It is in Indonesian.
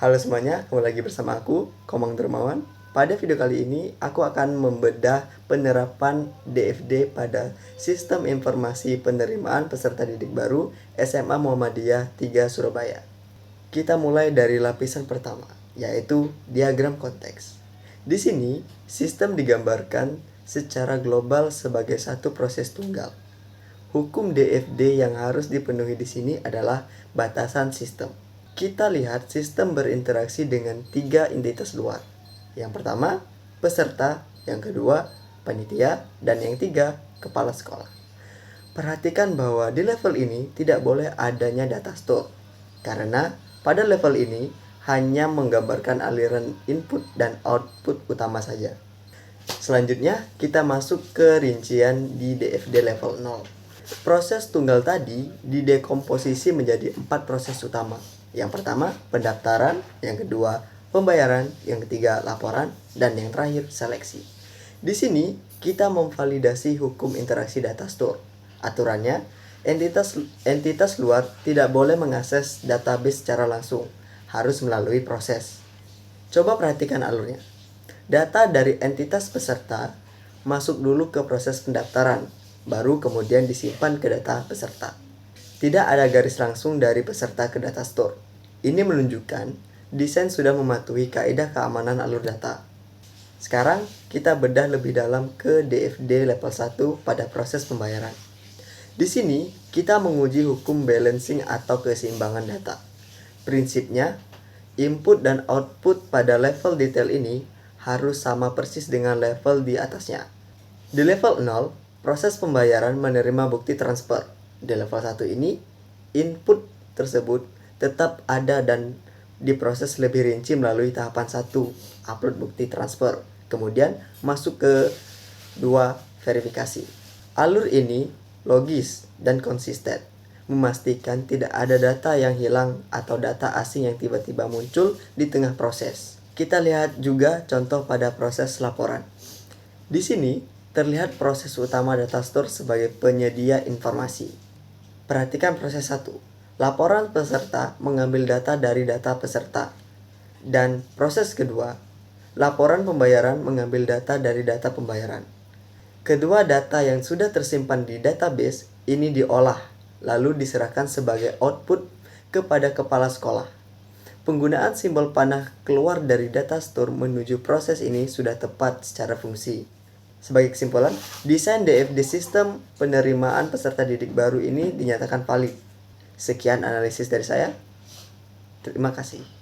Halo semuanya, kembali lagi bersama aku, Komang Dermawan. Pada video kali ini, aku akan membedah penerapan DFD pada Sistem Informasi Penerimaan Peserta Didik Baru SMA Muhammadiyah 3 Surabaya. Kita mulai dari lapisan pertama, yaitu diagram konteks. Di sini, sistem digambarkan secara global sebagai satu proses tunggal. Hukum DFD yang harus dipenuhi di sini adalah batasan sistem. Kita lihat sistem berinteraksi dengan 3 entitas luar. Yang pertama, peserta, yang kedua, panitia, dan yang ketiga, kepala sekolah. Perhatikan bahwa di level ini tidak boleh adanya data store, karena pada level ini hanya menggambarkan aliran input dan output utama saja. Selanjutnya, kita masuk ke rincian di DFD level 0. Proses tunggal tadi didekomposisi menjadi 4 proses utama. Yang pertama, pendaftaran, yang kedua, pembayaran, yang ketiga, laporan, dan yang terakhir, seleksi. Di sini, kita memvalidasi hukum interaksi data store. Aturannya, entitas luar tidak boleh mengakses database secara langsung, harus melalui proses. Coba perhatikan alurnya. Data dari entitas peserta masuk dulu ke proses pendaftaran, baru kemudian disimpan ke data peserta. Tidak ada garis langsung dari peserta ke data store. Ini menunjukkan desain sudah mematuhi kaidah keamanan alur data. Sekarang kita bedah lebih dalam ke DFD level 1 pada proses pembayaran. Di sini kita menguji hukum balancing atau keseimbangan data. Prinsipnya, input dan output pada level detail ini harus sama persis dengan level di atasnya. Di level 0, proses pembayaran menerima bukti transfer. Di level 1 ini, input tersebut tetap ada dan diproses lebih rinci melalui tahapan 1, upload bukti transfer. Kemudian masuk ke 2, verifikasi. Alur ini logis dan konsisten, memastikan tidak ada data yang hilang atau data asing yang tiba-tiba muncul di tengah proses. Kita lihat juga contoh pada proses laporan. Di sini terlihat proses utama data store sebagai penyedia informasi. Perhatikan proses 1. Laporan peserta mengambil data dari data peserta. Dan proses kedua, laporan pembayaran mengambil data dari data pembayaran. Kedua data yang sudah tersimpan di database ini diolah, lalu diserahkan sebagai output kepada kepala sekolah. Penggunaan simbol panah keluar dari data store menuju proses ini sudah tepat secara fungsi. Sebagai kesimpulan, desain DFD sistem penerimaan peserta didik baru ini dinyatakan valid. Sekian analisis dari saya. Terima kasih.